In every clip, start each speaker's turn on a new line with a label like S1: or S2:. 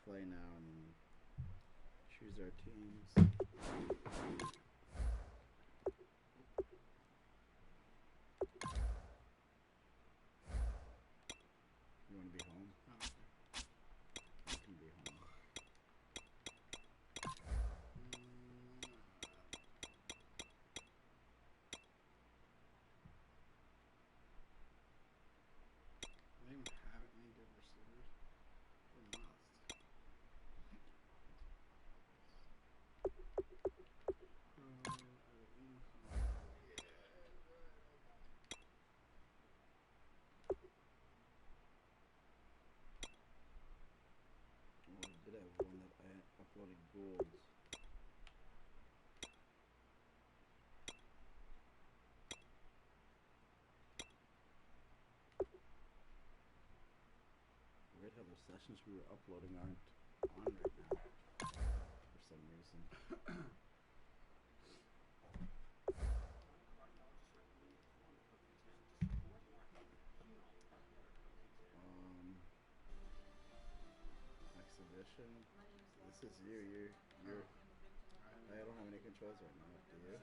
S1: play now and choose our teams. You want to be home? You can be home.
S2: They even haven't made good receivers. They must.
S1: Oh, I did have one that I uploaded goals. Weird how the sessions we were uploading aren't on right now for some reason. Exhibition. This is you. You're. I don't have any controls right now. Do you?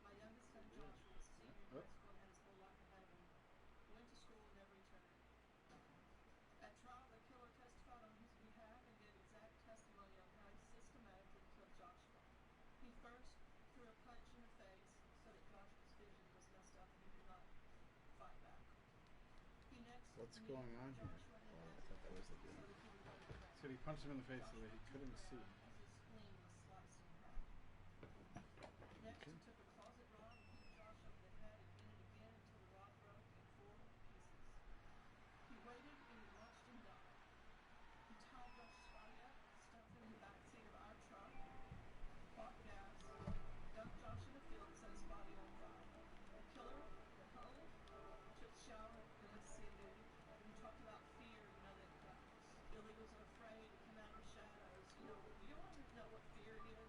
S3: My youngest son Joshua was a senior in high school and had his whole life ahead of him. He went to school and never returned. At trial, the killer testified on his behalf and gave exact testimony on how he systematically killed Joshua. He first threw a punch in the face so that Joshua's vision was messed up and he could not fight back. He next
S1: What's going on here?
S3: Joshua and
S1: Oh, I
S3: asked
S1: thought that was the
S3: so
S1: game.
S3: that he would go to the
S2: So he punched him in the face so that he couldn't see.
S3: as his spleen was sliced in half. Next,
S1: Okay.
S3: he took a closet rod and hit Josh over the head again and again until the rod broke in 4 pieces. He waited and he watched him die. He tied Josh's body up, stuffed him in the back seat of our truck, bought gas, dumped Josh in the field and set his body on fire. The killer went home, took a shower, and went to see a movie. And he talked about fear, that illegals are afraid to come out of the shadows. Do you want to know what fear is?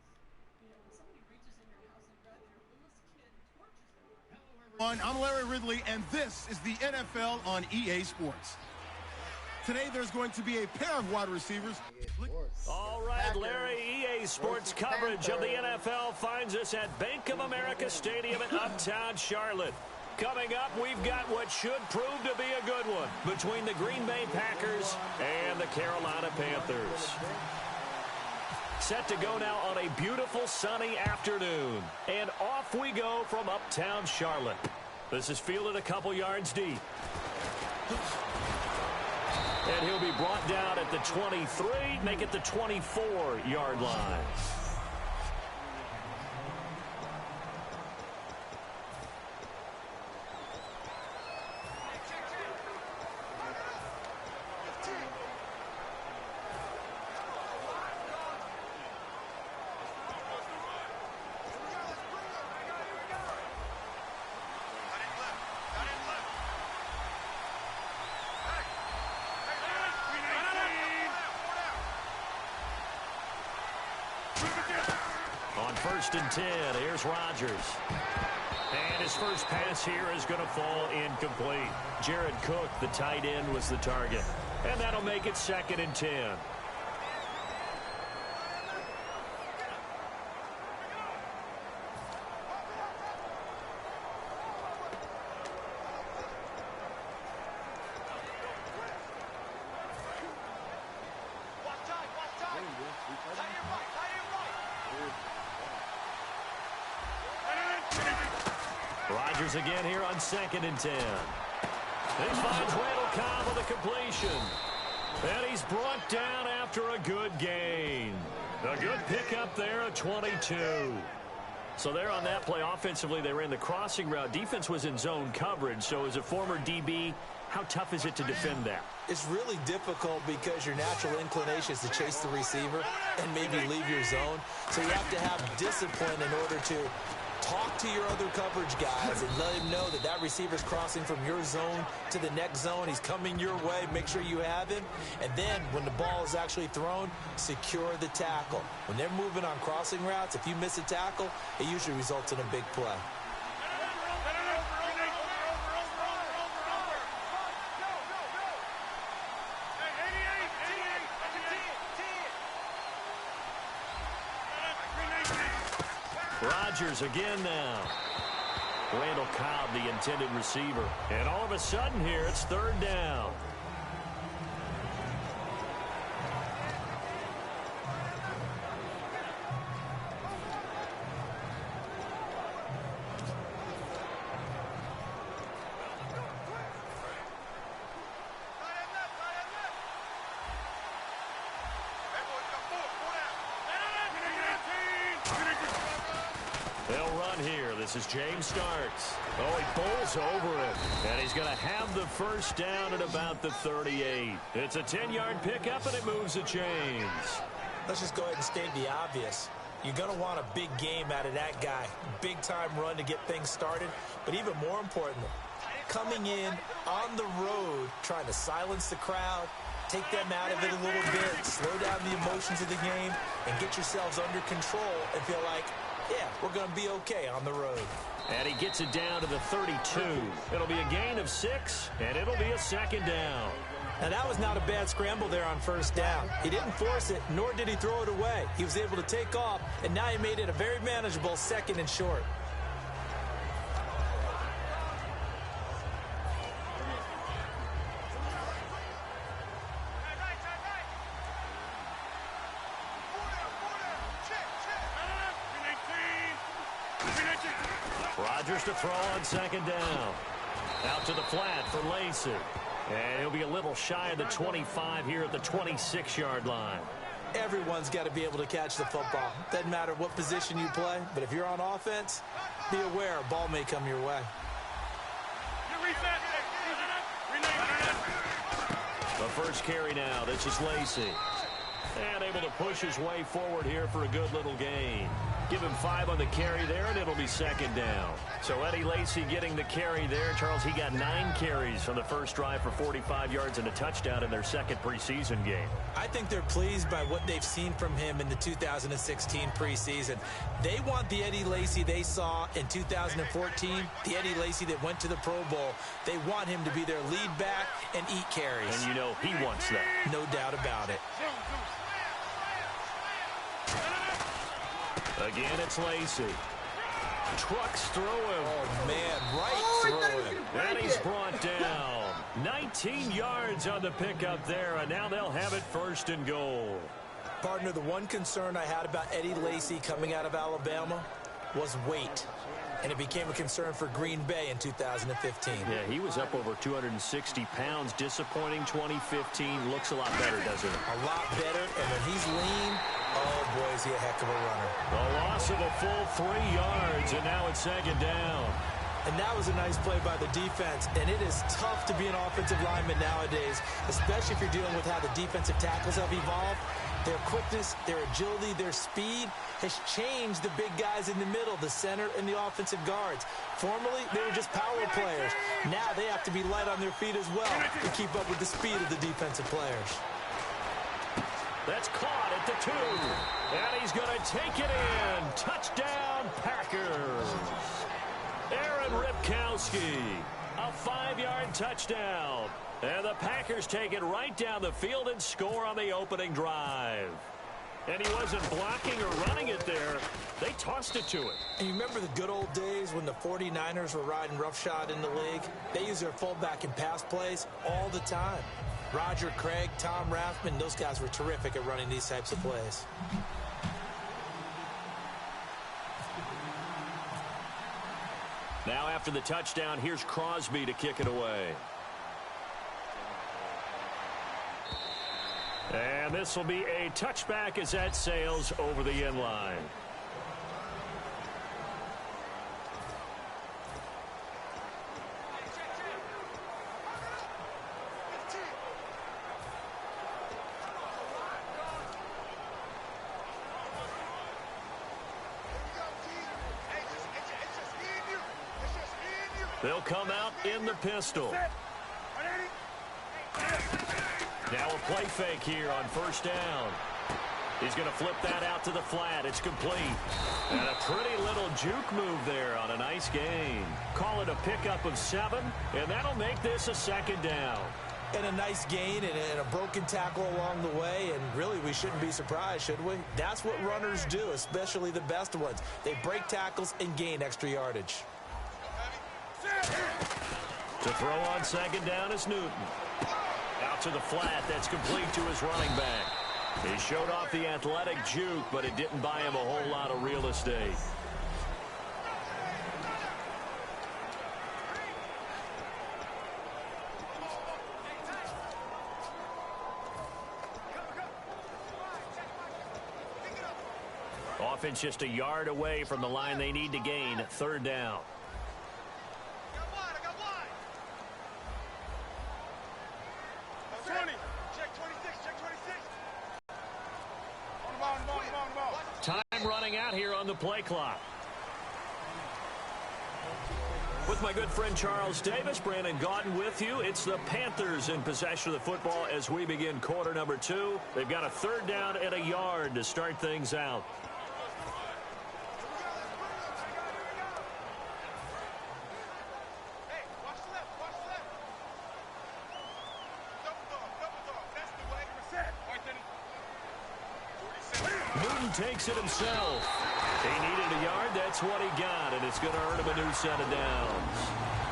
S3: When somebody reaches in your house and grabs your littlest kid and tortures them.
S4: I'm Larry Ridley, and this is the NFL on EA Sports. Today, there's going to be a pair of wide receivers.
S5: All right, Larry, EA Sports coverage of the NFL finds us at Bank of America Stadium in Uptown Charlotte. Coming up, we've got what should prove to be a good one between the Green Bay Packers and the Carolina Panthers. Set to go now on a beautiful sunny afternoon. And off we go from Uptown Charlotte. This is fielded a couple yards deep. And he'll be brought down at the 23, make it the 24-yard line. On 1st and 10, here's Rodgers. And his first pass here is going to fall incomplete. Jared Cook, the tight end, was the target. And that'll make it 2nd and 10. Rodgers again here on 2nd and 10. He finds Randall Cobb with a completion. And he's brought down after a good gain. A good pickup there at 22. So there on that play, offensively, they ran the crossing route. Defense was in zone coverage. So as a former DB, how tough is it to defend that?
S6: It's really difficult because your natural inclination is to chase the receiver and maybe leave your zone. So you have to have discipline in order to talk to your other coverage guys and let him know that that receiver's crossing from your zone to the next zone. He's coming your way. Make sure you have him. And then when the ball is actually thrown, secure the tackle. When they're moving on crossing routes, if you miss a tackle, it usually results in a big play.
S5: Rodgers again now. Randall Cobb, the intended receiver. And all of a sudden here, it's third down. This is James starts. Oh, he bowls over it. And he's going to have the first down at about the 38. It's a 10-yard pickup, and it moves the chains.
S6: Let's just go ahead and state the obvious. You're going to want a big game out of that guy. Big-time run to get things started. But even more importantly, coming in on the road, trying to silence the crowd, take them out of it a little bit, slow down the emotions of the game, and get yourselves under control and feel like, yeah, we're going to be okay on the road.
S5: And he gets it down to the 32. It'll be a gain of 6, and it'll be a second down.
S6: Now, that was not a bad scramble there on first down. He didn't force it, nor did he throw it away. He was able to take off, and now he made it a very manageable second and short.
S5: Rodgers to throw on second down. Out to the flat for Lacey. And he'll be a little shy of the 25 here at the 26-yard line.
S6: Everyone's got to be able to catch the football. Doesn't matter what position you play, but if you're on offense, be aware a ball may come your way.
S5: The first carry now. This is Lacey. And able to push his way forward here for a good little gain. Give him 5 on the carry there, and it'll be second down. So Eddie Lacy getting the carry there. Charles, he got 9 carries from the first drive for 45 yards and a touchdown in their second preseason game.
S6: I think they're pleased by what they've seen from him in the 2016 preseason. They want the Eddie Lacy they saw in 2014, the Eddie Lacy that went to the Pro Bowl. They want him to be their lead back and eat carries.
S5: And you know he wants that.
S6: No doubt about it.
S5: Again, it's Lacey. Trucks through him.
S6: Oh, man, right through him.
S5: And he's brought down. 19 yards on the pickup there, and now they'll have it first and goal.
S6: Partner, the one concern I had about Eddie Lacy coming out of Alabama was weight. And it became a concern for Green Bay in 2015.
S5: Yeah, he was up over 260 pounds. Disappointing 2015. Looks a lot better, doesn't it?
S6: A lot better, and when he's lean, oh, boy, is he a heck of a runner.
S5: The loss of a full 3 yards, and now it's second down.
S6: And that was a nice play by the defense. And it is tough to be an offensive lineman nowadays, especially if you're dealing with how the defensive tackles have evolved. Their quickness, their agility, their speed has changed the big guys in the middle, the center, and the offensive guards. Formerly, they were just power players. Now they have to be light on their feet as well to keep up with the speed of the defensive players.
S5: That's caught at the 2. And he's going to take it in. Touchdown, Packers. Aaron Ripkowski, a 5-yard touchdown. And the Packers take it right down the field and score on the opening drive. And he wasn't blocking or running it there. They tossed it to him.
S6: And you remember the good old days when the 49ers were riding roughshod in the league? They used their fullback in pass plays all the time. Roger Craig, Tom Rathman, those guys were terrific at running these types of plays.
S5: Now after the touchdown, here's Crosby to kick it away. And this will be a touchback as that sails over the end line. They'll come out in the pistol. Now a play fake here on first down. He's going to flip that out to the flat. It's complete. And a pretty little juke move there on a nice gain. Call it a pickup of 7, and that'll make this a second down.
S6: And a nice gain and a broken tackle along the way, and really we shouldn't be surprised, should we? That's what runners do, especially the best ones. They break tackles and gain extra yardage.
S5: To throw on second down is Newton. Out to the flat, that's complete to his running back. He showed off the athletic juke, but it didn't buy him a whole lot of real estate. Offense just a yard away from the line they need to gain. Third down. Time running out here on the play clock. With my good friend Charles Davis, Brandon Gaudin with you. It's the Panthers in possession of the football as we begin quarter number 2. They've got a third down and a yard to start things out. Newton takes it himself. He needed a yard. That's what he got, and it's going to earn him a new set of downs.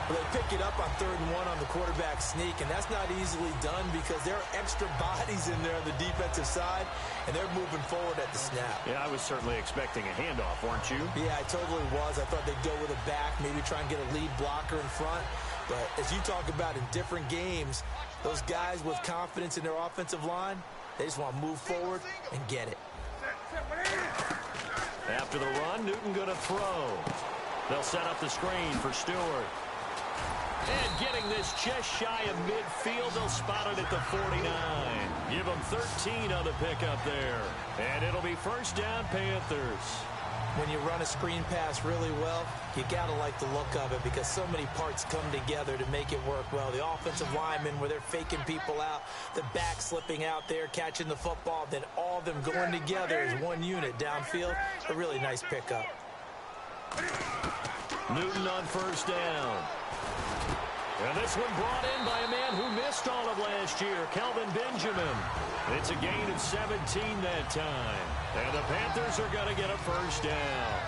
S6: Well, they pick it up on 3rd and 1 on the quarterback sneak, and that's not easily done because there are extra bodies in there on the defensive side, and they're moving forward at the snap.
S5: Yeah, I was certainly expecting a handoff, weren't you?
S6: Yeah, I totally was. I thought they'd go with a back, maybe try and get a lead blocker in front. But as you talk about in different games, those guys with confidence in their offensive line, they just want to move forward and get it.
S5: After the run, Newton going to throw. They'll set up the screen for Stewart. And getting this just shy of midfield, they'll spot it at the 49. Give them 13 on the pickup there. And it'll be first down, Panthers.
S6: When you run a screen pass really well, you got to like the look of it because so many parts come together to make it work well. The offensive linemen, where they're faking people out, the back slipping out there, catching the football, then all of them going together as one unit downfield. A really nice pickup.
S5: Newton on first down. And this one brought in by a man who missed all of last year, Kelvin Benjamin. It's a gain of 17 that time. And the Panthers are going to get a first down.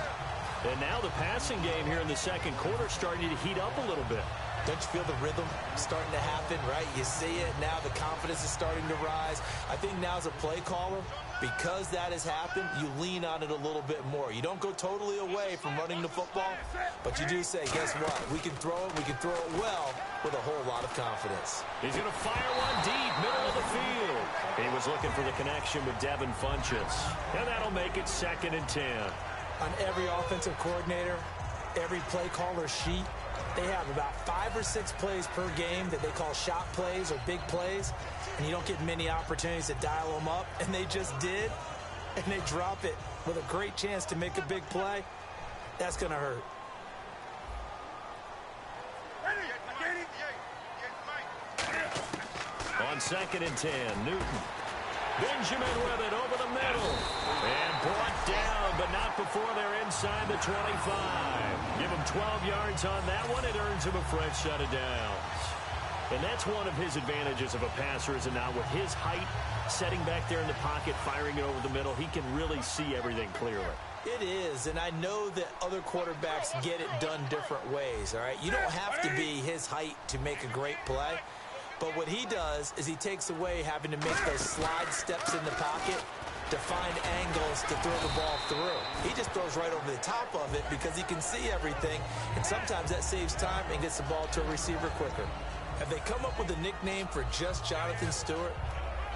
S5: And now the passing game here in the second quarter starting to heat up a little bit.
S6: Don't you feel the rhythm starting to happen, right? You see it. Now the confidence is starting to rise. I think now as a play caller, because that has happened, you lean on it a little bit more. You don't go totally away from running the football, but you do say, guess what? We can throw it well with a whole lot of confidence.
S5: He's going to fire one deep, middle of the field. He was looking for the connection with Devin Funchess. And that'll make it 2nd and 10.
S6: On every offensive coordinator, every play caller sheet, they have about 5 or 6 plays per game that they call shot plays or big plays, and you don't get many opportunities to dial them up, and they just did, and they drop it with a great chance to make a big play. That's going to hurt.
S5: On 2nd and 10, Newton. Benjamin with it over the middle. And brought down, but not before they're inside the 25. Give him 12 yards on that one. It earns him a fresh set of downs. And that's one of his advantages of a passer, is it not? With his height, setting back there in the pocket, firing it over the middle, he can really see everything clearly.
S6: It is, and I know that other quarterbacks get it done different ways, all right? You don't have to be his height to make a great play. But what he does is he takes away having to make those slide steps in the pocket to find angles to throw the ball through. He just throws right over the top of it because he can see everything, and sometimes that saves time and gets the ball to a receiver quicker. Have they come up with a nickname for just Jonathan Stewart?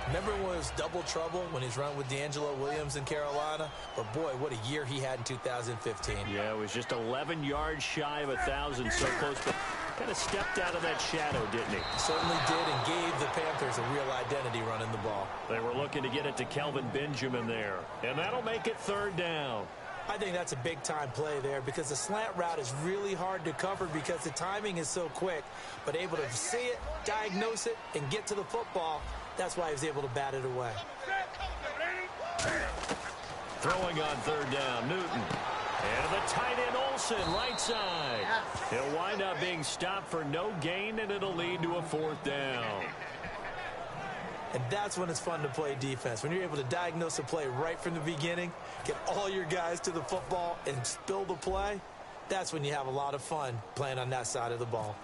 S6: Remember when it was double trouble when he's running with D'Angelo Williams in Carolina? But boy, what a year he had in 2015.
S5: Yeah, it was just 11 yards shy of 1,000, so close, but kind of stepped out of that shadow, didn't he?
S6: Certainly did, and gave the Panthers a real identity running the ball.
S5: They were looking to get it to Kelvin Benjamin there, and that'll make it 3rd down.
S6: I think that's a big-time play there because the slant route is really hard to cover because the timing is so quick, but able to see it, diagnose it, and get to the football. That's why he was able to bat it away.
S5: Throwing on 3rd down, Newton. And the tight end Olsen Wilson, right side. He'll wind up being stopped for no gain, and it'll lead to a 4th down.
S6: And that's when it's fun to play defense. When you're able to diagnose a play right from the beginning, get all your guys to the football, and spill the play, that's when you have a lot of fun playing on that side of the ball.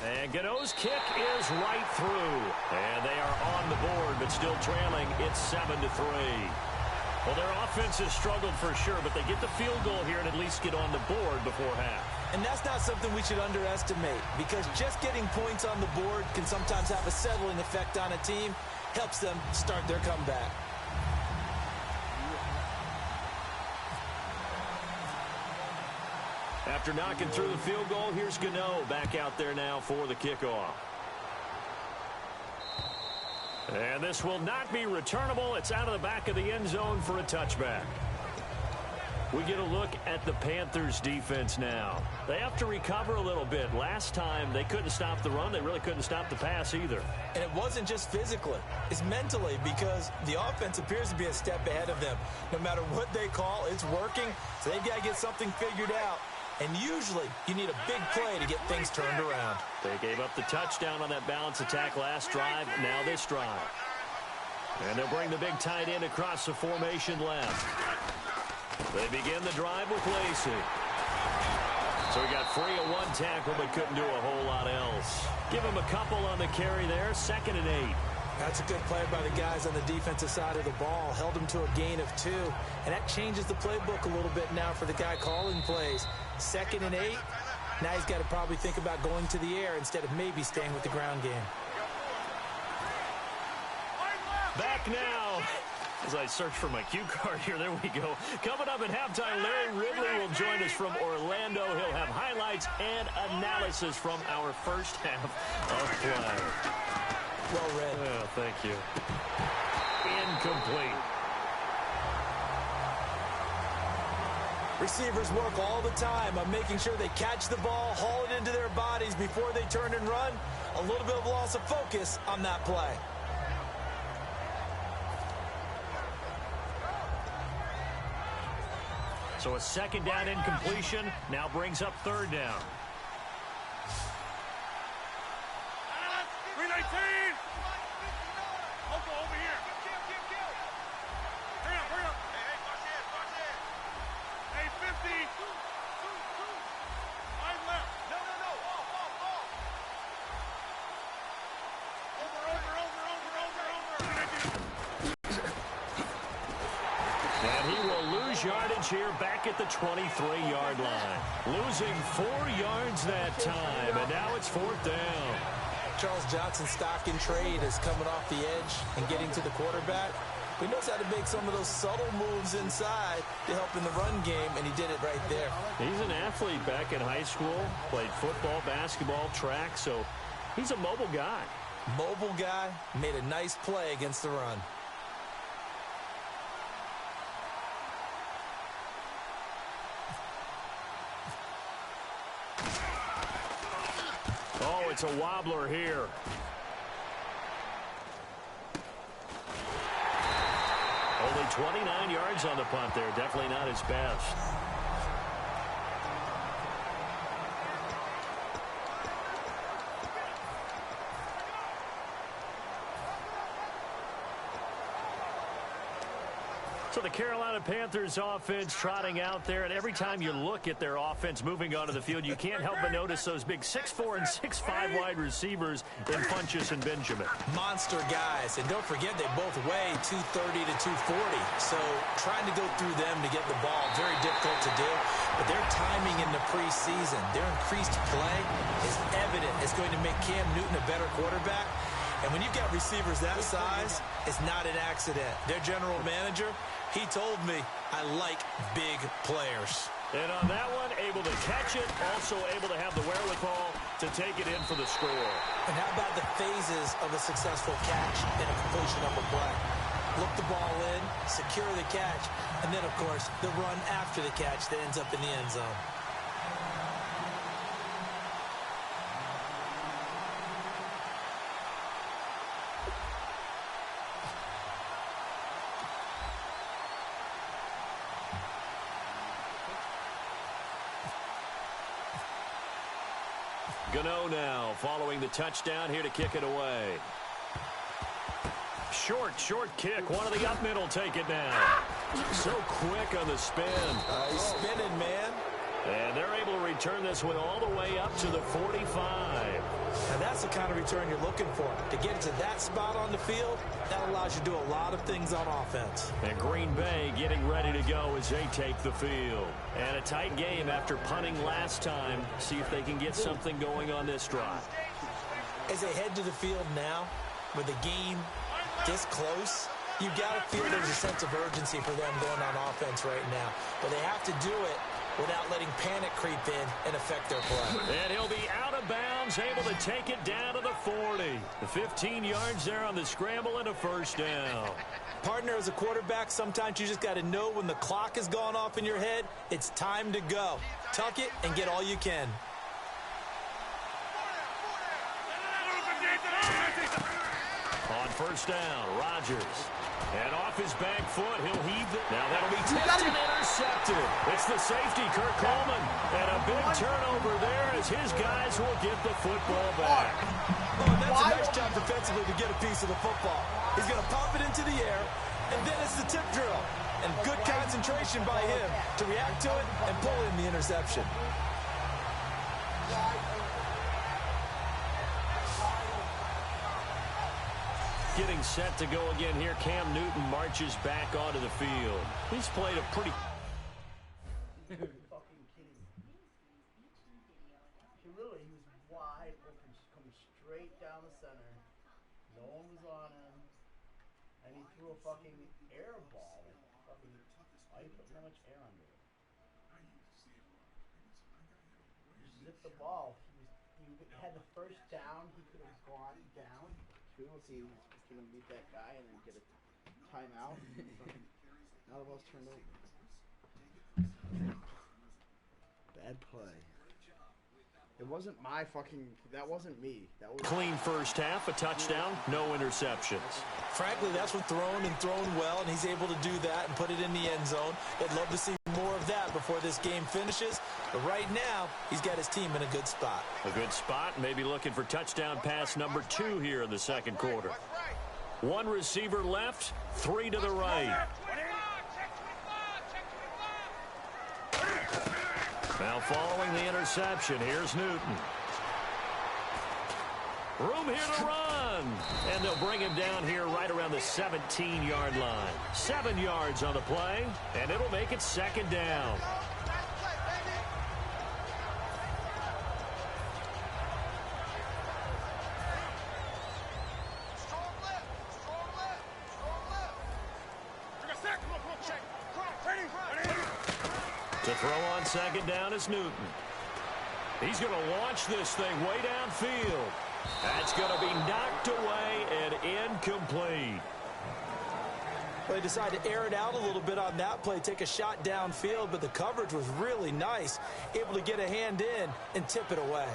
S5: And Gano's kick is right through. And they are on the board, but still trailing. It's 7-3. Well, their offense has struggled for sure, but they get the field goal here and at least get on the board before half.
S6: And that's not something we should underestimate, because just getting points on the board can sometimes have a settling effect on a team, helps them start their comeback.
S5: After knocking through the field goal, here's Gano back out there now for the kickoff. And this will not be returnable. It's out of the back of the end zone for a touchback. We get a look at the Panthers defense now. They have to recover a little bit. Last time they couldn't stop the run. They really couldn't stop the pass either.
S6: And it wasn't just physically. It's mentally, because the offense appears to be a step ahead of them. No matter what they call, it's working. So they've got to get something figured out. And usually you need a big play to get things turned around.
S5: They gave up the touchdown on that balance attack last drive. Now this drive. And they'll bring the big tight end across the formation left. They begin the drive with Lacey. So he got free of one tackle but couldn't do a whole lot else. Give him a couple on the carry there. 2nd and 8.
S6: That's a good play by the guys on the defensive side of the ball. Held him to a gain of 2. And that changes the playbook a little bit now for the guy calling plays. 2nd and 8. Now he's got to probably think about going to the air instead of maybe staying with the ground game.
S5: Back now. As I search for my cue card here, there we go. Coming up at halftime, Larry Ridley will join us from Orlando. He'll have highlights and analysis from our first half of play.
S6: Well read.
S5: Oh, thank you. Incomplete.
S6: Receivers work all the time on making sure they catch the ball, haul it into their bodies before they turn and run. A little bit of loss of focus on that play.
S5: So a 2nd down incompletion now brings up 3rd down.
S7: 319! Over here. Hurry up, hurry up. Hey, watch this. Hey, 50. 5 left. No. Ball. Over.
S5: And he will lose yardage here back at the 23-yard line. Losing 4 yards that time, and now it's 4th down.
S6: Charles Johnson's stock in trade is coming off the edge and getting to the quarterback. He knows how to make some of those subtle moves inside to help in the run game, and he did it right there.
S5: He's an athlete back in high school, played football, basketball, track, so he's a mobile guy.
S6: Mobile guy, made a nice play against the run.
S5: Oh, it's a wobbler here. Only 29 yards on the punt there. Definitely not his best. So the Carolina Panthers offense trotting out there, and every time you look at their offense moving onto the field, you can't help but notice those big 6'4" and 6'5" wide receivers in Funchess and Benjamin.
S6: Monster guys, and don't forget they both weigh 230 to 240, so trying to go through them to get the ball, very difficult to do, but their timing in the preseason, their increased play is evident. It's going to make Cam Newton a better quarterback. And when you've got receivers that size, it's not an accident. Their general manager, he told me, I like big players.
S5: And on that one, able to catch it, also able to have the wherewithal to take it in for the score.
S6: And how about the phases of a successful catch and a completion of a play? Look the ball in, secure the catch, and then, of course, the run after the catch that ends up in the end zone.
S5: Gano now following the touchdown here to kick it away. Short kick. One of the up middle take it now. So quick on the spin.
S6: He's spinning, man.
S5: And they're able to return this one all the way up to the 45.
S6: And that's the kind of return you're looking for. To get to that spot on the field, that allows you to do a lot of things on offense.
S5: And Green Bay getting ready to go as they take the field. And a tight game after punting last time. See if they can get something going on this drive.
S6: As they head to the field now, with the game this close, you got to feel there's a sense of urgency for them going on offense right now. But they have to do it without letting panic creep in and affect their play.
S5: And he'll be out of bounds, able to take it down to the 40. The 15 yards there on the scramble and a first down.
S6: Partner, as a quarterback, sometimes you just got to know when the clock has gone off in your head, it's time to go. Tuck it and get all you can.
S5: On first down, Rodgers. And off his back foot, he'll heave it. Now that'll be tipped and intercepted. It's the safety, Kirk Coleman. And a big turnover there as his guys will get the football back.
S6: Oh, that's a nice job defensively to get a piece of the football. He's going to pop it into the air, and then it's the tip drill. And good concentration by him to react to it and pull in the interception.
S5: Getting set to go again here. Cam Newton marches back onto the field. He's played a pretty...
S1: Fucking kidding. He was wide open, coming straight down the center. No one was on him. And he threw a fucking air ball. Fucking, why you put so much air under it? He zipped the ball. He had the first down. He could have gone down. Two, if he was going to beat that guy and then get a timeout. Now the ball's turned over. Bad play. It wasn't my fucking... That wasn't me. That was
S5: Clean first half, a touchdown, no interceptions.
S6: Frankly, that's what thrown well, and he's able to do that and put it in the end zone. I'd love to see more of that before this game finishes. But right now, he's got his team in a good spot.
S5: A good spot, maybe looking for touchdown pass number 2 here in the second quarter. One receiver left, 3 to the right. Now following the interception, here's Newton. Room here to run. And they'll bring him down here right around the 17-yard line. 7 yards on the play, and it'll make it second down. To throw on second down is Newton. He's going to launch this thing way downfield. That's going to be knocked away and incomplete.
S6: Well, they decided to air it out a little bit on that play, take a shot downfield, but the coverage was really nice. Able to get a hand in and tip it away.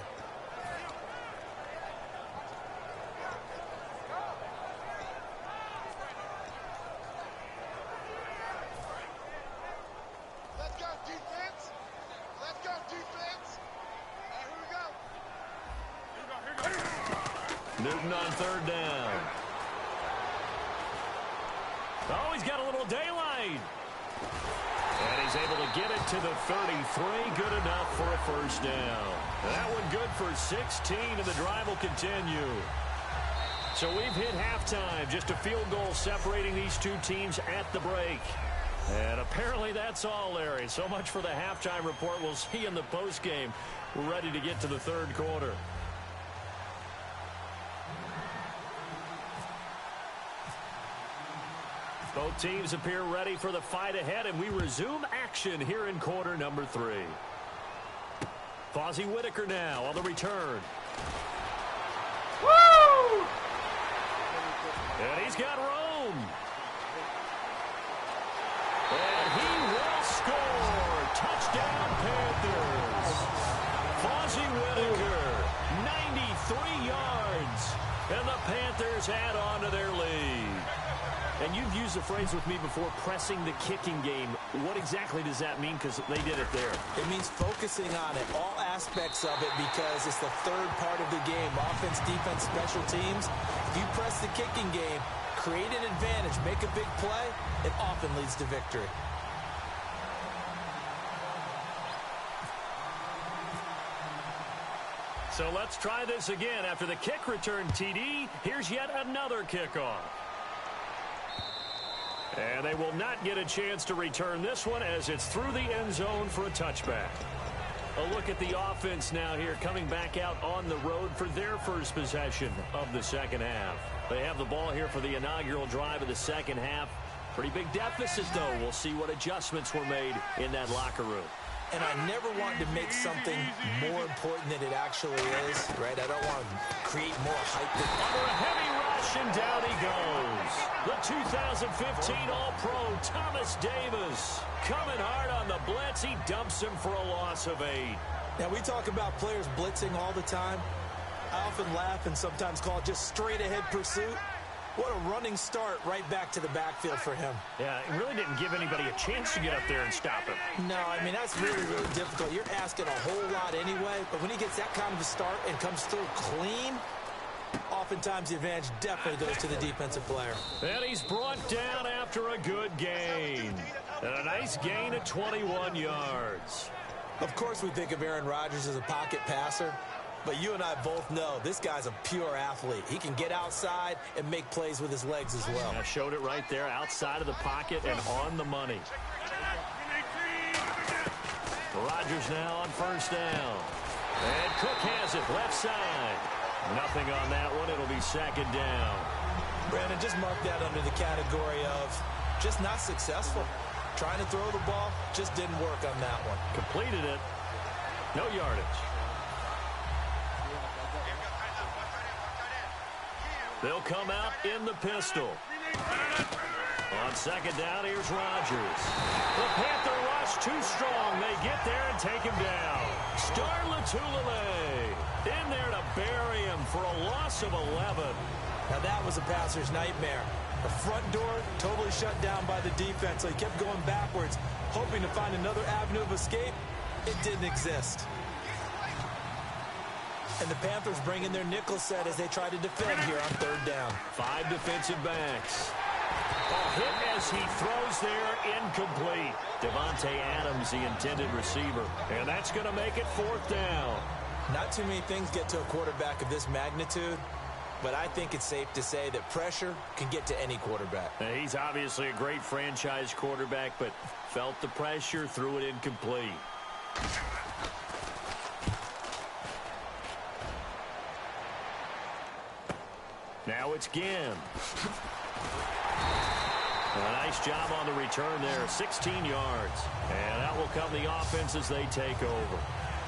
S5: Newton on third down. Oh, he's got a little daylight. And he's able to get it to the 33. Good enough for a first down. That one good for 16, and the drive will continue. So we've hit halftime. Just a field goal separating these two teams at the break. And apparently that's all, Larry. So much for the halftime report. We'll see in the postgame. We're ready to get to the third quarter. Both teams appear ready for the fight ahead, and we resume action here in quarter number 3. Fozzie Whitaker now on the return. Woo! And he's got room. And he will score. Touchdown, Panthers. Fozzie Whitaker, 93 yards. And the Panthers add on to their lead. And you've used the phrase with me before, pressing the kicking game. What exactly does that mean? Because they did it there.
S6: It means focusing on it, all aspects of it, because it's the third part of the game. Offense, defense, special teams. If you press the kicking game, create an advantage, make a big play, it often leads to victory.
S5: So let's try this again. After the kick return TD, here's yet another kickoff. And they will not get a chance to return this one as it's through the end zone for a touchback. A look at the offense now here, coming back out on the road for their first possession of the second half. They have the ball here for the inaugural drive of the second half. Pretty big deficit, though. We'll see what adjustments were made in that locker room.
S6: And I never want to make something more important than it actually is, right? I don't want to create more hype.
S5: Under a heavy rush, and down he goes. The 2015 All-Pro, Thomas Davis. Coming hard on the blitz. He dumps him for a loss of 8.
S6: Now, we talk about players blitzing all the time. I often laugh and sometimes call it just straight-ahead pursuit. What a running start right back to the backfield for him.
S5: Yeah, it really didn't give anybody a chance to get up there and stop him.
S6: No, I mean, that's really, really difficult. You're asking a whole lot anyway, but when he gets that kind of a start and comes through clean, oftentimes the advantage definitely goes to the defensive player.
S5: And he's brought down after a good gain. And a nice gain of 21 yards.
S6: Of course, we think of Aaron Rodgers as a pocket passer. But you and I both know this guy's a pure athlete. He can get outside and make plays with his legs as well.
S5: I showed it right there, outside of the pocket and on the money. Rodgers now on first down. And Cook has it, left side. Nothing on that one. It'll be second down.
S6: Brandon, just mark that under the category of just not successful. Trying to throw the ball, just didn't work on that one.
S5: Completed it. No yardage. They'll come out in the pistol. On second down, here's Rodgers. The Panther rush too strong. They get there and take him down. Star Latulippe in there to bury him for a loss of 11.
S6: Now that was a passer's nightmare. The front door totally shut down by the defense, so he kept going backwards, hoping to find another avenue of escape. It didn't exist. And the Panthers bring in their nickel set as they try to defend here on third down.
S5: 5 defensive backs. A hit as he throws there, incomplete. Devontae Adams, the intended receiver. And that's going to make it fourth down.
S6: Not too many things get to a quarterback of this magnitude, but I think it's safe to say that pressure can get to any quarterback.
S5: Now, he's obviously a great franchise quarterback, but felt the pressure, threw it incomplete. Now it's Ginn. A nice job on the return there, 16 yards. And that will come the offense as they take over.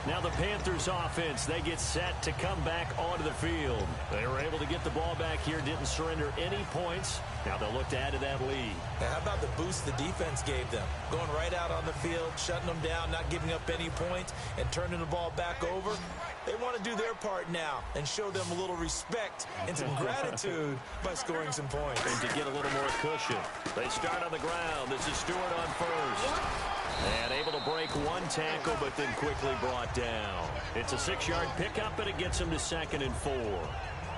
S5: Now the Panthers offense, they get set to come back onto the field. They were able to get the ball back here, didn't surrender any points. Now they'll look to add to that lead.
S6: Now, how about the boost the defense gave them? Going right out on the field, shutting them down, not giving up any points, and turning the ball back over. They want to do their part now and show them a little respect and some gratitude by scoring some points.
S5: And to get a little more cushion. They start on the ground. This is Stewart on first. And able to break one tackle, but then quickly brought down. It's a 6-yard pickup, and it gets them to 2nd and 4.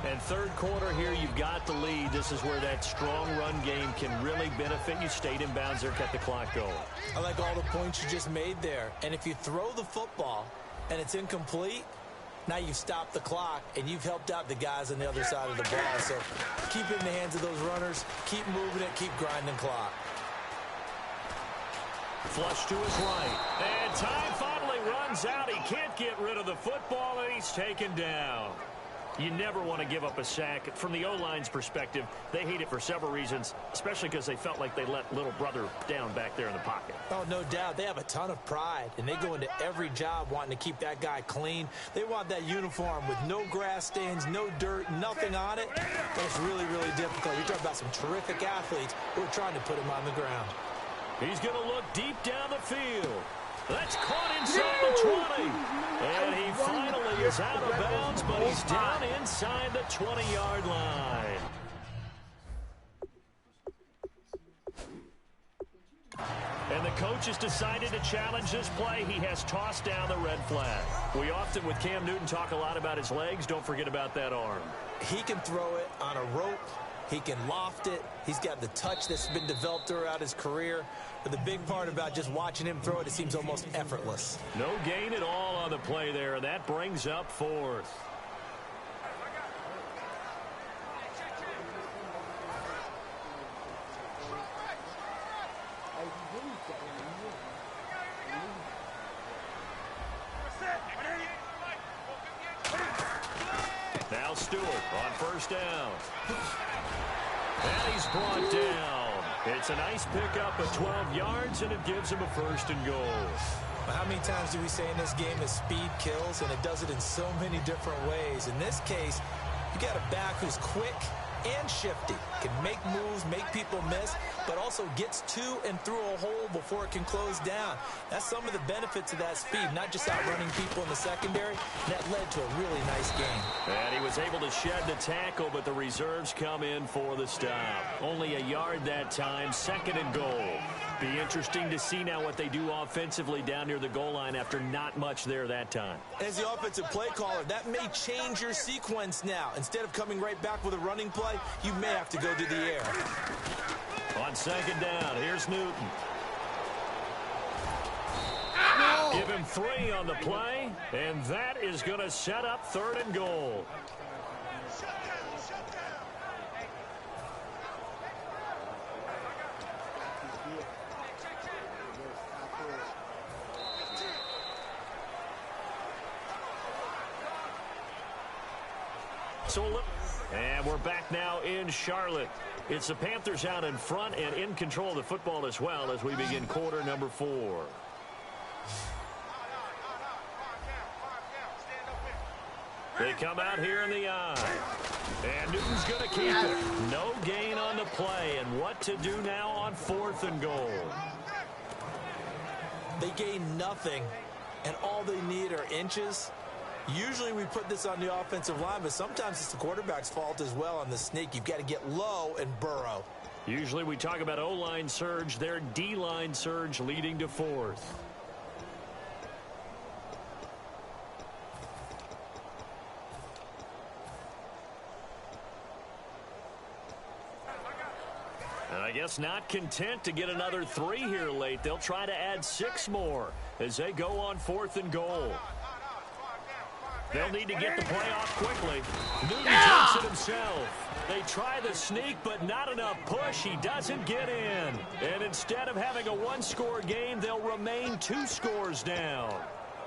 S5: And third quarter here, you've got the lead. This is where that strong run game can really benefit you. Stayed in bounds there, kept the clock going.
S6: I like all the points you just made there. And if you throw the football and it's incomplete, now you've stopped the clock, and you've helped out the guys on the other side of the ball. So keep it in the hands of those runners. Keep moving it. Keep grinding clock.
S5: Flush to his right. And time finally runs out. He can't get rid of the football, and he's taken down. You never want to give up a sack. From the O-line's perspective, they hate it for several reasons, especially because they felt like they let little brother down back there in the pocket.
S6: Oh, no doubt. They have a ton of pride, and they go into every job wanting to keep that guy clean. They want that uniform with no grass stains, no dirt, nothing on it. But it's really, really difficult. You're talking about some terrific athletes who are trying to put him on the ground.
S5: He's going to look deep down the field. That's caught inside the 20. And he finally is out of bounds, but he's down inside the 20-yard line. coach has decided to challenge this play. He has tossed down the red flag. We often, with Cam Newton, talk a lot about his legs. Don't forget about that arm.
S6: He can throw it on a rope. He can loft it. He's got the touch that's been developed throughout his career. But the big part about just watching him throw it, it seems almost effortless.
S5: No gain at all on the play there, and that brings up 4th. Now Stewart on first down. And he's brought down. It's a nice pickup of 12 yards, and it gives him a 1st and goal.
S6: Well, how many times do we say in this game that speed kills, and it does it in so many different ways? In this case, you got a back who's quick and shifty, can make moves, make people miss, but also gets to and through a hole before it can close down. That's some of the benefits of that speed, not just outrunning people in the secondary. That led to a really nice game.
S5: And he was able to shed the tackle, but the reserves come in for the stop. Only a yard that time, 2nd and goal. Be interesting to see now what they do offensively down near the goal line after not much there that time.
S6: As the offensive play caller, that may change your sequence now. Instead of coming right back with a running play, you may have to go to the air.
S5: On 2nd down, here's Newton. Give him 3 on the play, and that is going to set up 3rd and goal. And we're back now in Charlotte. It's the Panthers out in front and in control of the football as well as we begin quarter number 4. They come out here in the eye. And Newton's going to keep it. No gain on the play. And what to do now on 4th and goal?
S6: They gain nothing, and all they need are inches. Usually we put this on the offensive line, but sometimes it's the quarterback's fault as well on the sneak. You've got to get low and burrow.
S5: Usually we talk about O-line surge, their D-line surge leading to 4th. And I guess not content to get another 3 here late. They'll try to add 6 more as they go on 4th and goal. They'll need to get the play off quickly. Newton takes it himself. They try the sneak, but not enough push. He doesn't get in. And instead of having a 1-score game, they'll remain 2 scores down.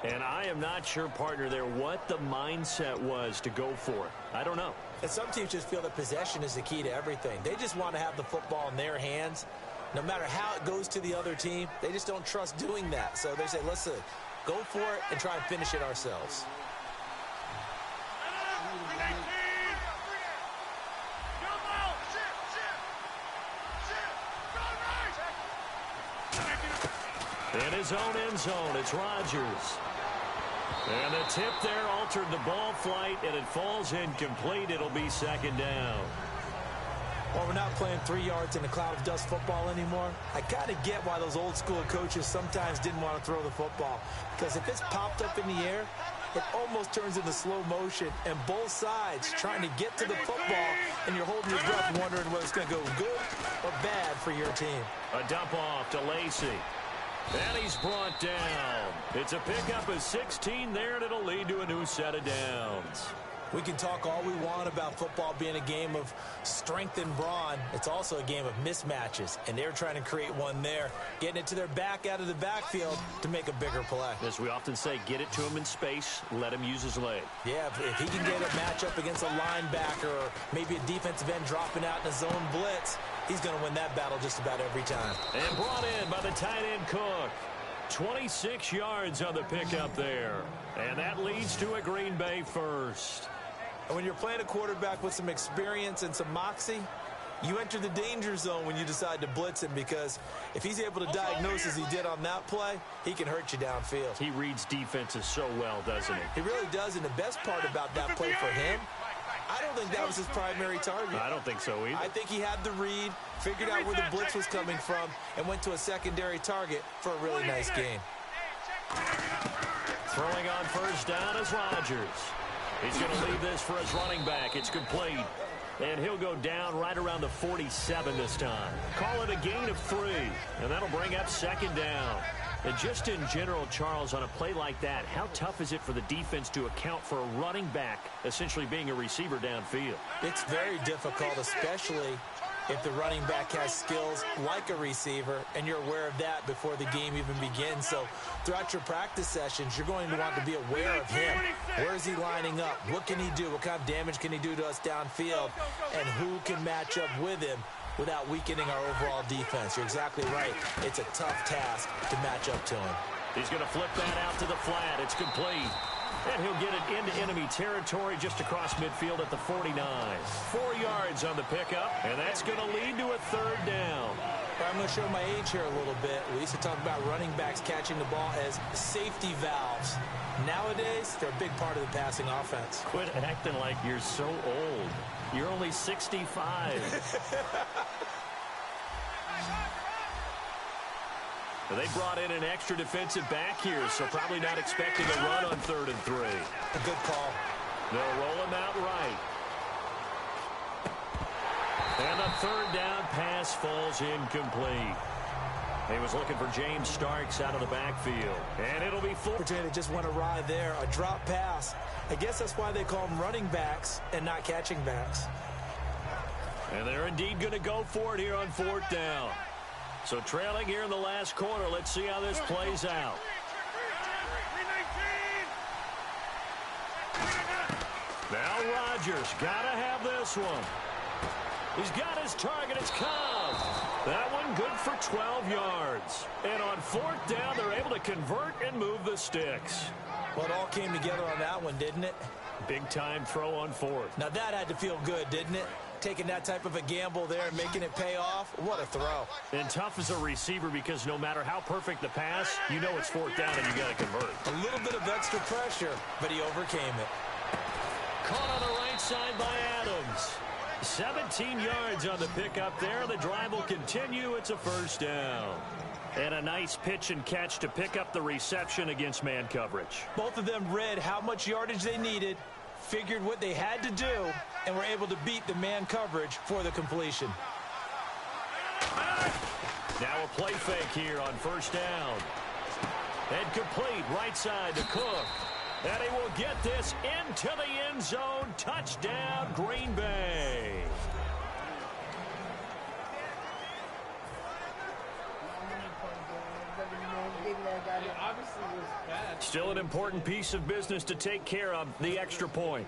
S5: And I am not sure, partner, there what the mindset was to go for it. I don't know.
S6: And some teams just feel that possession is the key to everything. They just want to have the football in their hands. No matter how it goes to the other team, they just don't trust doing that. So they say, listen, go for it and try and finish it ourselves.
S5: In his own end zone, it's Rodgers. And the tip there altered the ball flight, and it falls incomplete. It'll be 2nd down.
S6: Well, we're not playing 3 yards in a cloud of dust football anymore. I kind of get why those old school coaches sometimes didn't want to throw the football. Because if it's popped up in the air, it almost turns into slow motion. And both sides trying to get to the football, and you're holding your breath wondering whether it's going to go good or bad for your team.
S5: A dump off to Lacey. And he's brought down. It's a pickup of 16 there, and it'll lead to a new set of downs.
S6: We can talk all we want about football being a game of strength and brawn. It's also a game of mismatches, and they're trying to create one there, getting it to their back out of the backfield to make a bigger play.
S5: As we often say, get it to him in space, let him use his leg.
S6: Yeah, if he can get a matchup against a linebacker or maybe a defensive end dropping out in a zone blitz, he's going to win that battle just about every time.
S5: And brought in by the tight end Cook. 26 yards on the pickup there. And that leads to a Green Bay first.
S6: And when you're playing a quarterback with some experience and some moxie, you enter the danger zone when you decide to blitz him, because if he's able to diagnose as he did on that play, he can hurt you downfield.
S5: He reads defenses so well, doesn't he?
S6: He really does, and the best part about that play for him, I don't think that was his primary target.
S5: I don't think so either.
S6: I think he had the read, figured out where the blitz was coming from, and went to a secondary target for a really nice gain.
S5: Throwing on first down is Rodgers. He's going to leave this for his running back. It's complete. And he'll go down right around the 47 this time. Call it a gain of 3, and that'll bring up second down. And just in general, Charles, on a play like that, how tough is it for the defense to account for a running back essentially being a receiver downfield?
S6: It's very difficult, especially if the running back has skills like a receiver, and you're aware of that before the game even begins. So throughout your practice sessions, you're going to want to be aware of him. Where is he lining up? What can he do? What kind of damage can he do to us downfield? And who can match up with him without weakening our overall defense? You're exactly right. It's a tough task to match up to him.
S5: He's going to flip that out to the flat. It's complete. And he'll get it into enemy territory just across midfield at the 49. 4 yards on the pickup, and that's going to lead to a third down.
S6: I'm going to show my age here a little bit. We used to talk about running backs catching the ball as safety valves. Nowadays, they're a big part of the passing offense.
S5: Quit acting like you're so old. You're only 65. They brought in an extra defensive back here, so probably not expecting a run on 3rd and 3.
S6: A good call.
S5: They'll roll him out right. And the third down pass falls incomplete. He was looking for James Starks out of the backfield. And it'll be full.
S6: Opportunity just went awry there. A drop pass. I guess that's why they call them running backs and not catching backs.
S5: And they're indeed going to go for it here on 4th down. So trailing here in the last quarter. Let's see how this plays out. Now Rodgers got to have this one. He's got his target. It's Cobb. That one good for 12 yards. And on 4th down, they're able to convert and move the sticks.
S6: Well, it all came together on that one, didn't it?
S5: Big-time throw on 4th.
S6: Now that had to feel good, didn't it? Taking that type of a gamble there and making it pay off. What a throw.
S5: And tough as a receiver because no matter how perfect the pass, you know it's 4th down and you got to convert.
S6: A little bit of extra pressure, but he overcame it.
S5: Caught on the right side by Adams. 17 yards on the pickup there. The drive will continue. It's a first down. And a nice pitch and catch to pick up the reception against man coverage.
S6: Both of them read how much yardage they needed, figured what they had to do, and were able to beat the man coverage for the completion.
S5: Now a play fake here on first down. And complete right side to Cook. And he will get this into the end zone. Touchdown, Green Bay. Still an important piece of business to take care of, the extra point.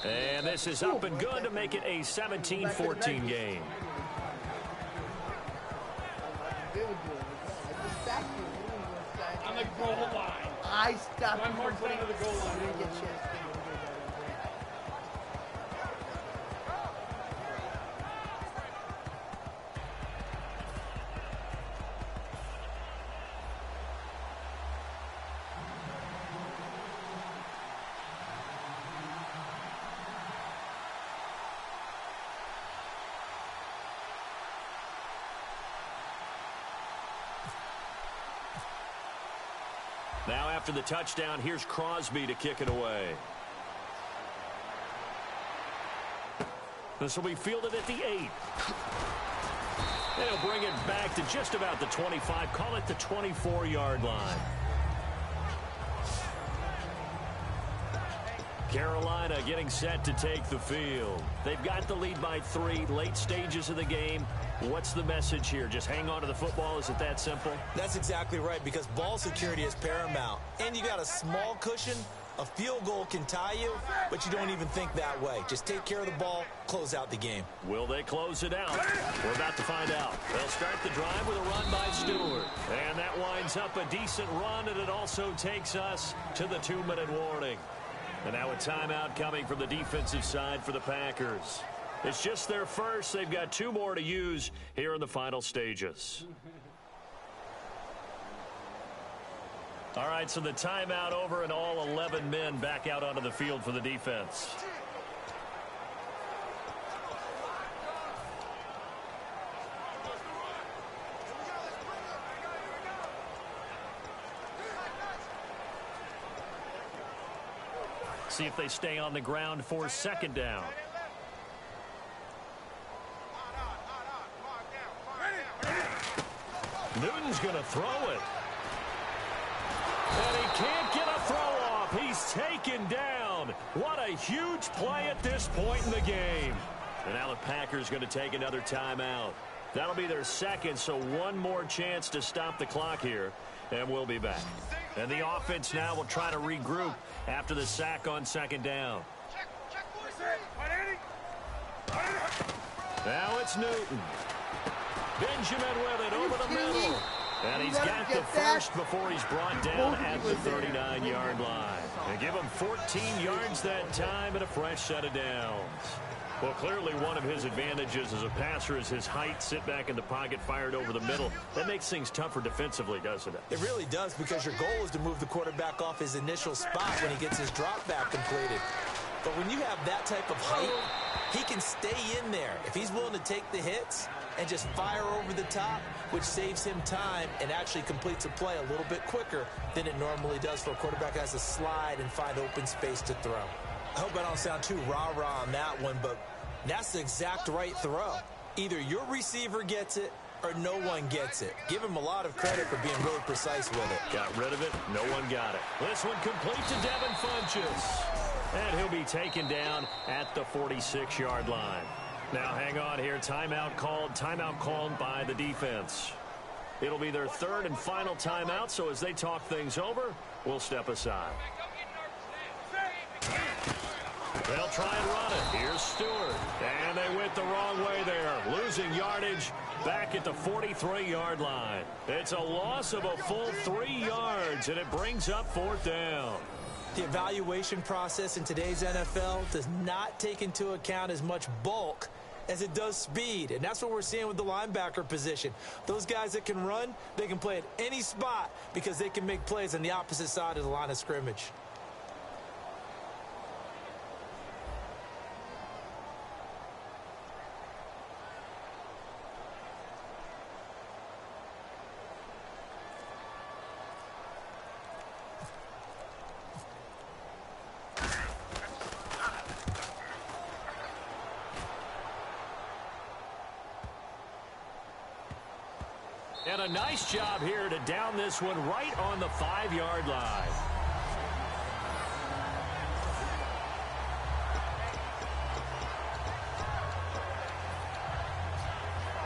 S5: And this is up and good to make it a 17-14 game.
S2: On the goal line.
S1: I stopped.
S2: One more down to the goal line.
S1: Didn't get chance.
S5: Now after the touchdown, here's Crosby to kick it away. This will be fielded at the 8. They'll bring it back to just about the 25. Call it the 24-yard line. Carolina getting set to take the field. They've got the lead by 3, late stages of the game. What's the message here? Just hang on to the football? Is it that simple?
S6: That's exactly right, because ball security is paramount. And you got a small cushion. A field goal can tie you, but you don't even think that way. Just take care of the ball, close out the game.
S5: Will they close it out? We're about to find out. They'll start the drive with a run by Stewart. And that winds up a decent run, and it also takes us to the 2-minute warning. And now a timeout coming from the defensive side for the Packers. It's just their first. They've got 2 more to use here in the final stages. All right, so the timeout over and all 11 men back out onto the field for the defense. See if they stay on the ground for second down. Newton's going to throw it. And he can't get a throw off. He's taken down. What a huge play at this point in the game. And now the Packers going to take another timeout. That'll be their second, so one more chance to stop the clock here. And we'll be back. And the offense now will try to regroup after the sack on second down. Now it's Newton. Benjamin with it over the middle. And he's got the first before he's brought down at the 39-yard line. And give him 14 yards that time and a fresh set of downs. Well, clearly one of his advantages as a passer is his height, sit back in the pocket, fired over the middle. That makes things tougher defensively, doesn't it?
S6: It really does, because your goal is to move the quarterback off his initial spot when he gets his drop back completed. But when you have that type of height, he can stay in there if he's willing to take the hits and just fire over the top, which saves him time and actually completes a play a little bit quicker than it normally does for a quarterback that has to slide and find open space to throw. I hope I don't sound too rah-rah on that one, but that's the exact right throw. Either your receiver gets it or no one gets it. Give him a lot of credit for being really precise with it.
S5: Got rid of it. No one got it. This one complete to Devin Funchess. And he'll be taken down at the 46-yard line. Now hang on here. Timeout called by the defense. It'll be their third and final timeout, so as they talk things over, we'll step aside. They'll try and run it. Here's Stewart. And they went the wrong way there. Losing yardage back at the 43-yard line. It's a loss of a full 3 yards, and it brings up fourth down.
S6: The evaluation process in today's NFL does not take into account as much bulk as it does speed, and that's what we're seeing with the linebacker position. Those guys that can run, they can play at any spot because they can make plays on the opposite side of the line of scrimmage.
S5: And a nice job here to down this one right on the 5-yard line.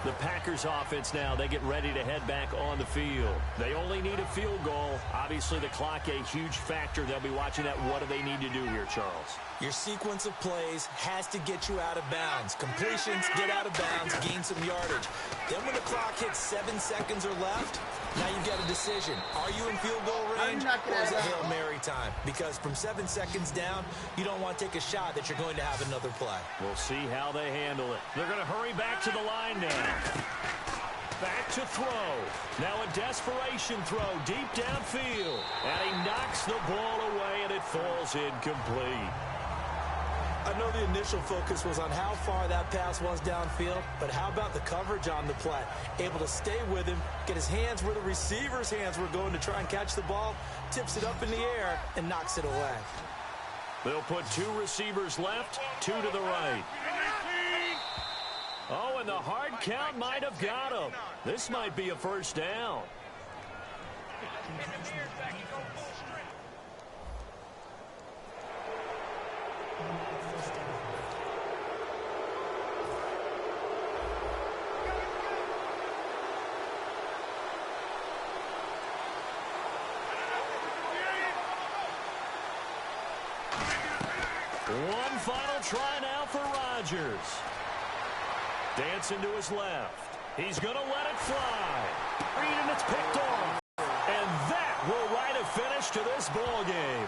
S5: The Packers offense now, they get ready to head back on the field. They only need a field goal. Obviously, the clock a huge factor. They'll be watching that. What do they need to do here, Charles?
S6: Your sequence of plays has to get you out of bounds. Completions, get out of bounds, gain some yardage. Then when the clock hits 7 seconds or left, now you've got a decision. Are you in field goal range or is it Hail Mary time? Because from 7 seconds down, you don't want to take a shot that you're going to have another play.
S5: We'll see how they handle it. They're going to hurry back to the line now. Back to throw. Now a desperation throw deep downfield. And he knocks the ball away, and it falls incomplete.
S6: I know the initial focus was on how far that pass was downfield, but how about the coverage on the play? Able to stay with him, get his hands where the receiver's hands were going to try and catch the ball, tips it up in the air, and knocks it away.
S5: They'll put 2 receivers left, 2 to the right. Oh, and the hard count might have got him. This might be a first down. One final try now for Rodgers. Dancing to his left. He's going to let it fly. And it's picked off. And that will write a finish to this ball game.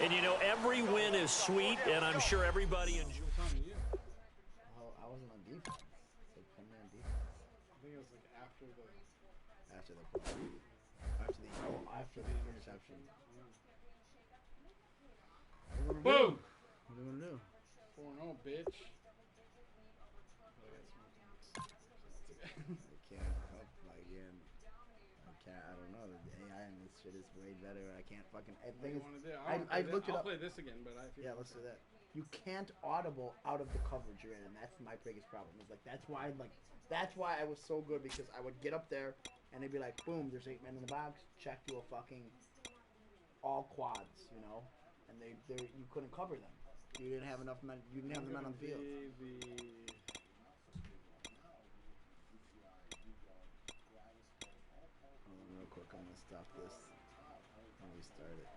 S5: And, you know, every win is sweet, and I'm sure everybody enjoys.
S2: It's on you.
S1: Well, I wasn't on defense. Like, put me on defense.
S2: I think it was like after the.
S1: After the interception.
S2: Boom!
S1: What do you want to do?
S2: 4-0, bitch.
S1: I can't help, again. I don't know. The AI in this shit is way better. I can't fucking.
S2: What do you want to do?
S1: I looked it
S2: I'll
S1: up.
S2: play this again, but I feel
S1: Yeah, let's do that. You can't audible out of the coverage you're in, and that's my biggest problem. It's like that's why I was so good, because I would get up there and they'd be like, boom, there's 8 men in the box, check to a fucking all quads, you know, and they you couldn't cover them. You didn't have enough men. You didn't have the men on the field. Hold on real quick, I'm gonna stop this and restart it.